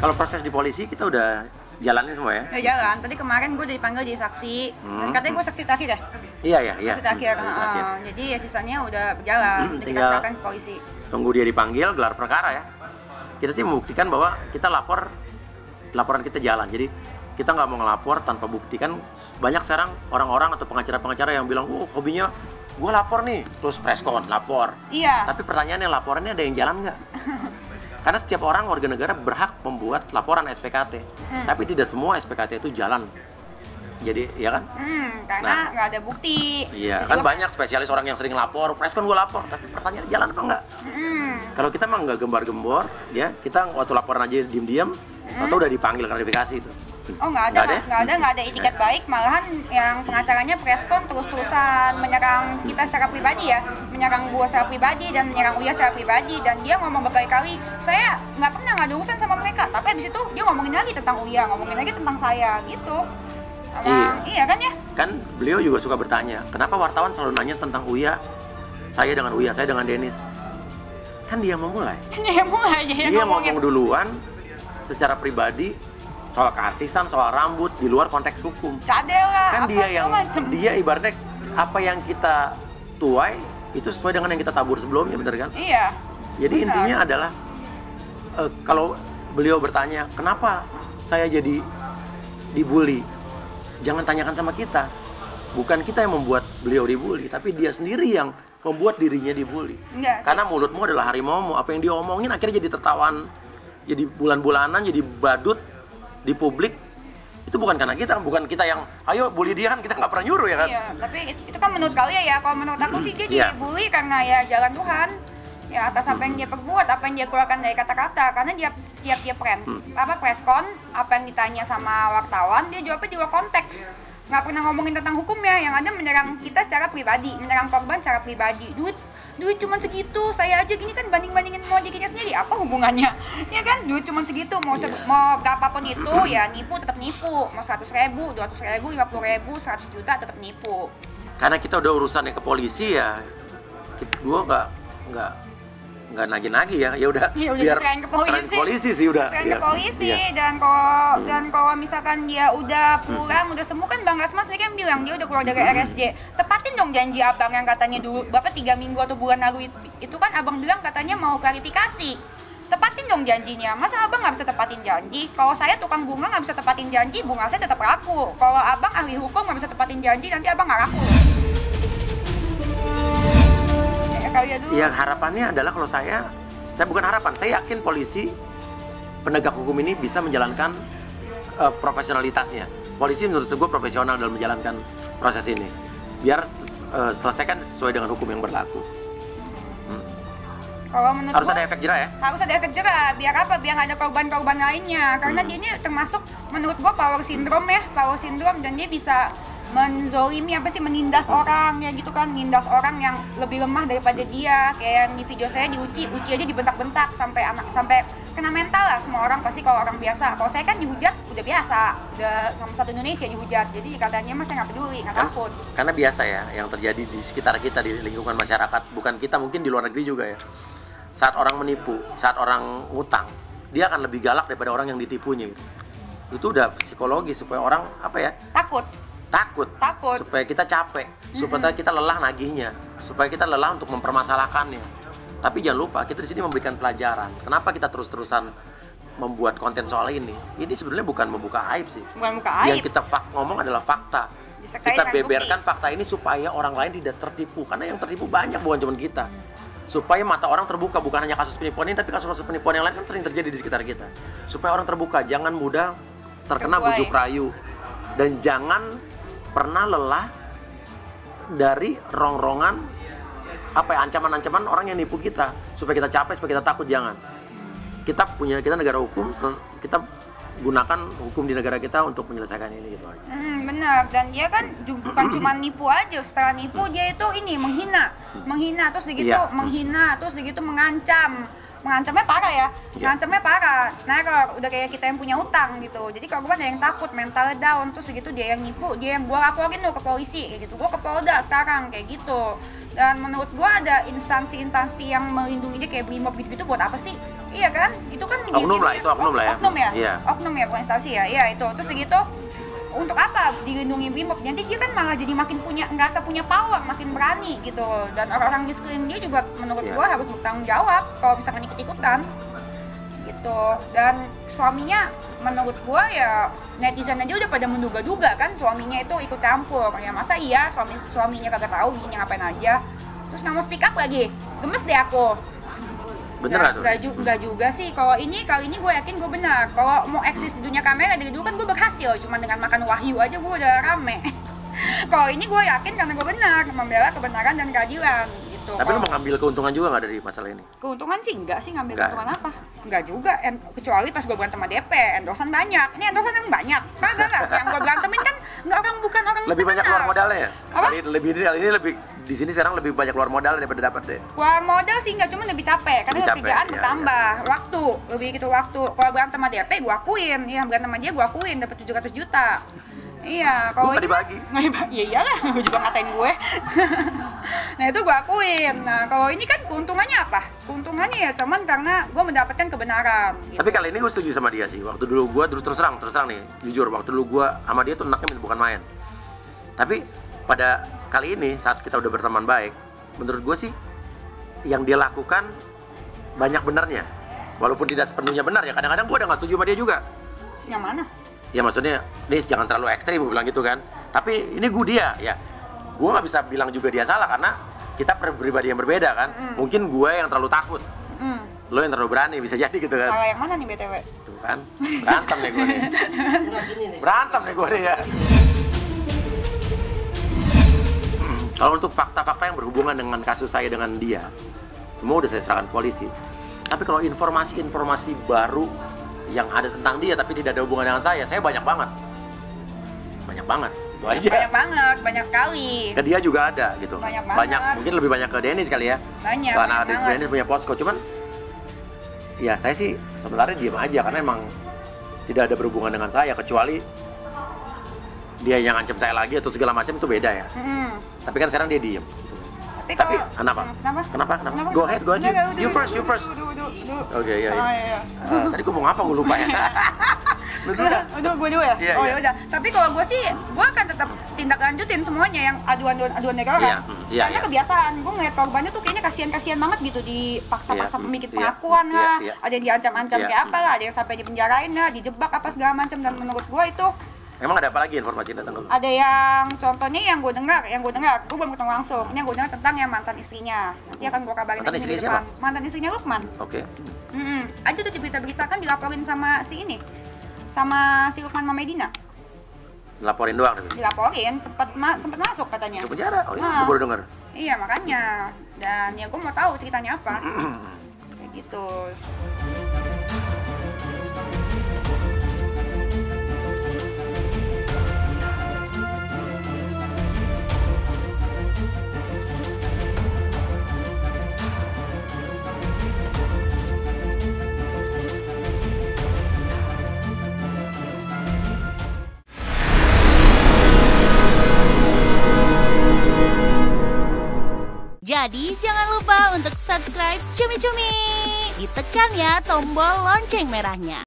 Kalau proses di polisi kita udah jalanin semua ya? Udah jalan, tadi kemarin gue udah dipanggil jadi saksi. Dan katanya gue saksi terakhir ya? Iya. Saksi terakhir. Jadi ya sisanya udah berjalan, jadi kita serahkan ke polisi. Tunggu dia dipanggil, gelar perkara ya. Kita sih membuktikan bahwa kita laporan kita jalan. Jadi kita nggak mau ngelapor tanpa bukti. Kan banyak sekarang orang-orang atau pengacara-pengacara yang bilang, hobinya gue lapor nih, terus preskon, lapor. Iya. Tapi pertanyaannya, laporannya ada yang jalan nggak? Karena setiap orang warga negara berhak membuat laporan SPKT, tapi tidak semua SPKT itu jalan. Jadi, ya kan? Karena nggak ada bukti. Iya, kan banyak spesialis orang yang sering lapor, preskon gue lapor, tapi pertanyaan jalan apa enggak? Kalau kita mah nggak gembar-gembor, ya kita waktu laporan aja diem-diem, atau udah dipanggil klarifikasi itu. Oh nggak ada itikat baik, malahan yang pengacaranya preskon terus-terusan menyerang kita secara pribadi ya, menyerang gua secara pribadi dan menyerang Uya secara pribadi, dan dia ngomong berkali-kali, saya nggak pernah nggak ada urusan sama mereka, tapi abis itu dia ngomongin lagi tentang Uya, ngomongin lagi tentang saya gitu. Iya kan ya? Kan beliau juga suka bertanya, kenapa wartawan selalu nanya tentang Uya, saya dengan Uya, saya dengan Denis? Kan dia memulai. Dia ngomong duluan secara pribadi soal keartisan, soal rambut di luar konteks hukum. Cadel lah. Kan dia ibaratnya apa yang kita tuai itu sesuai dengan yang kita tabur sebelumnya, bener kan? Iya. Jadi intinya adalah kalau beliau bertanya kenapa saya jadi dibully, jangan tanyakan sama kita. Bukan kita yang membuat beliau dibully, tapi dia sendiri yang membuat dirinya dibully. Karena mulutmu adalah harimaumu, apa yang dia omongin akhirnya jadi tertawan, jadi bulan-bulanan, jadi badut di publik. Itu bukan karena kita, bukan kita yang ayo bully dia, kan kita nggak pernah nyuruh ya kan? Iya, tapi itu kan menurut kalian ya. Kalau menurut aku sih dia dibully karena ya jalan Tuhan. Ya atas apa yang dia perbuat, apa yang dia keluarkan dari kata-kata. Karena dia tiap preskon, apa yang ditanya sama wartawan dia jawabnya di luar konteks. Nggak pernah ngomongin tentang hukumnya, yang ada menyerang kita secara pribadi, menyerang korban secara pribadi. Duit cuma segitu, saya aja gini kan banding-bandingin mau dirinya sendiri, apa hubungannya? Ya kan, duit cuma segitu, mau berapapun itu ya nipu tetap nipu, mau 100.000, 200.000, 50.000, 100 juta tetap nipu. Karena kita udah urusannya ke polisi ya, gue nggak nagih-nagih ya udah biar serahin ke polisi sih udah. Serahin ke polisi. Dan kalau misalkan dia udah pulang, udah sembuh, kan Bang Rasmas ini kan bilang dia udah keluar dari RSJ. Tepatin dong janji abang yang katanya dulu Bapak 3 minggu atau bulan lalu itu kan abang bilang katanya mau klarifikasi. Tepatin dong janjinya. Masa abang nggak bisa tepatin janji? Kalau saya tukang bunga nggak bisa tepatin janji, bunga saya tetap laku. Kalau abang ahli hukum nggak bisa tepatin janji, nanti abang nggak laku. Ya harapannya adalah kalau saya bukan harapan, saya yakin polisi penegak hukum ini bisa menjalankan profesionalitasnya. Polisi menurut gue profesional dalam menjalankan proses ini. Biar selesaikan sesuai dengan hukum yang berlaku. Kalau menurut harus ada efek jerah ya? Harus ada efek jerah. Biar apa? Biar nggak ada korban-korban lainnya. Karena dia ini termasuk menurut gue power syndrome, dan dia bisa menzolimi menindas orang ya gitu kan, nindas orang yang lebih lemah daripada dia. Kayak yang di video saya di Uci aja dibentak-bentak sampai kena mental lah. Semua orang pasti kalau orang biasa. Kalau saya kan dihujat udah biasa, udah sama satu Indonesia dihujat. Jadi katanya saya nggak peduli, nggak takut. Karena biasa ya yang terjadi di sekitar kita, di lingkungan masyarakat, bukan kita, mungkin di luar negeri juga ya. Saat orang menipu, saat orang ngutang, dia akan lebih galak daripada orang yang ditipunya gitu. Itu udah psikologi supaya orang takut supaya kita capek, supaya kita lelah nagihnya, supaya kita lelah untuk mempermasalahkannya. Tapi jangan lupa kita di sini memberikan pelajaran. Kenapa kita terus-terusan membuat konten soal ini? Ini sebenarnya bukan membuka aib sih. Bukan buka aib. Yang kita ngomong adalah fakta. Kita beberkan fakta ini supaya orang lain tidak tertipu. Karena yang tertipu banyak, bukan cuma kita. Supaya mata orang terbuka, bukan hanya kasus penipuan ini, tapi kasus-kasus penipuan yang lain kan sering terjadi di sekitar kita. Supaya orang terbuka, jangan mudah terkena bujuk rayu, dan jangan pernah lelah dari rongrongan ancaman-ancaman orang yang nipu kita, supaya kita capek, supaya kita takut. Jangan. Kita negara hukum, kita gunakan hukum di negara kita untuk menyelesaikan ini gitu aja. Benar, dan dia kan bukan cuma nipu aja. Setelah nipu dia itu menghina terus begitu mengancamnya parah ya. Mengancamnya parah. Nah, kalau udah kayak kita yang punya utang gitu. Jadi kalau bukan ada yang takut, mental down, terus segitu dia yang nipu, dia yang gua laporin ke polisi kayak gitu. Gua ke Polda sekarang kayak gitu. Dan menurut gua ada instansi yang melindungi dia kayak Brimob gitu buat apa sih? Iya kan? Itu kan oknum lah, itu oknum lah ya. Oknum ya? Iya. Oknum ya, bukan instansi ya? Iya itu. Terus begitu, untuk apa dilindungi BRIMOB? Nanti dia kan malah jadi makin ngerasa punya power, makin berani gitu. Dan orang-orang di sekeliling dia juga menurut gua harus bertanggung jawab kalau misalkan ikut-ikutan gitu. Dan suaminya menurut gua ya netizen aja udah pada menduga-duga kan suaminya itu ikut campur. Ya masa iya suaminya kagak tahu dia ngapain aja. Terus nggak mau speak up lagi, gemes deh aku. Beneran? Enggak juga sih. Kali ini gue yakin gue benar. Kalau mau eksis di dunia kamera dari dulu kan gue berhasil. Cuma dengan makan wahyu aja gue udah rame. Kalau ini gue yakin karena gue benar membela kebenaran dan keadilan gitu. Tapi lu mau ngambil keuntungan juga nggak dari masalah ini? Keuntungan sih enggak sih, ngambil keuntungan apa? Enggak juga. Kecuali pas gue berantem sama DP, endorsan banyak. Ini endorsan yang banyak. Kagak enggak. Yang gue berantemin kan bukan orang lebih banyak keluar modalnya ya? Apa? Ini lebih di sini sekarang lebih banyak keluar modal daripada dapat deh. Keluar modal sih enggak, cuma lebih capek karena kerjaan bertambah, waktu, lebih gitu waktu. Kalau berantem sama DP gue akuin, ya berantem sama dia gue akuin dapat 700 juta. Iya, kalau nggak dibagi. Iya iyalah, gue juga ngatain gue. Nah itu gue akuin. Nah kalau ini kan keuntungannya apa? Keuntungannya ya cuman karena gue mendapatkan kebenaran. Gitu. Tapi kali ini gue setuju sama dia sih. Waktu dulu gue terus terang nih, jujur. Waktu dulu gue sama dia tuh enaknya bukan main. Tapi pada kali ini saat kita udah berteman baik, menurut gue sih yang dia lakukan banyak benarnya. Walaupun tidak sepenuhnya benar ya. Kadang-kadang gue udah nggak setuju sama dia juga. Yang mana? Ya maksudnya, Nis jangan terlalu ekstrim, gue bilang gitu kan. Tapi ini gue dia, ya. Gue nggak bisa bilang juga dia salah karena kita pribadi yang berbeda kan. Mungkin gue yang terlalu takut, lo yang terlalu berani, bisa jadi gitu kan. Salah yang mana nih BTW? Tuh kan, berantem nih gue nih. Berantem nih gue nih ya. Kalau untuk fakta-fakta yang berhubungan dengan kasus saya dengan dia, semua udah saya serahkan polisi. Tapi kalau informasi-informasi baru yang ada tentang dia tapi tidak ada hubungan dengan saya banyak banget, itu aja. Banyak sekali. Ke dia juga ada gitu. Banyak, mungkin lebih banyak ke Dennis kali ya. Karena Dennis punya posko, cuman ya saya sih sebenarnya diam aja karena emang tidak ada berhubungan dengan saya kecuali dia yang ngancam saya lagi atau segala macam itu beda ya. Tapi kan sekarang dia diem. Tapi kenapa? Go ahead. You first. Oke, iya. Tadi gue mau ngapa gue lupa ya. Udah gue dulu ya? Oh ya udah. Tapi kalau gue sih, gue akan tetap tindak lanjutin semuanya yang aduan dari orang. Karena kebiasaan, gue ngeliat korbannya tuh kayaknya kasihan banget gitu, dipaksa-paksa bikin pengakuan lah, ada yang diancam-ancam kayak apa lah, ada yang sampai dipenjarain lah, dijebak apa segala macam. Dan menurut gue itu emang ada apa lagi informasi datang ke lu? Ada yang contohnya yang gue dengar, gue belum ketemu langsung. Ini yang gue dengar tentang yang mantan istrinya. Nanti akan gue kabarin mantan di depan. Mantan istrinya Lukman. Oke. Ada tuh di berita-berita kan dilaporin sama si ini, sama si Lukman Mamedina. Dilaporin doang? Dilaporin, sempat masuk katanya. Ke penjara? Oh iya, gue baru dengar. Iya makanya. Dan ya gue mau tahu ceritanya apa. Kayak gitu. Jadi jangan lupa untuk subscribe Cumi Cumi. Ditekan ya tombol lonceng merahnya.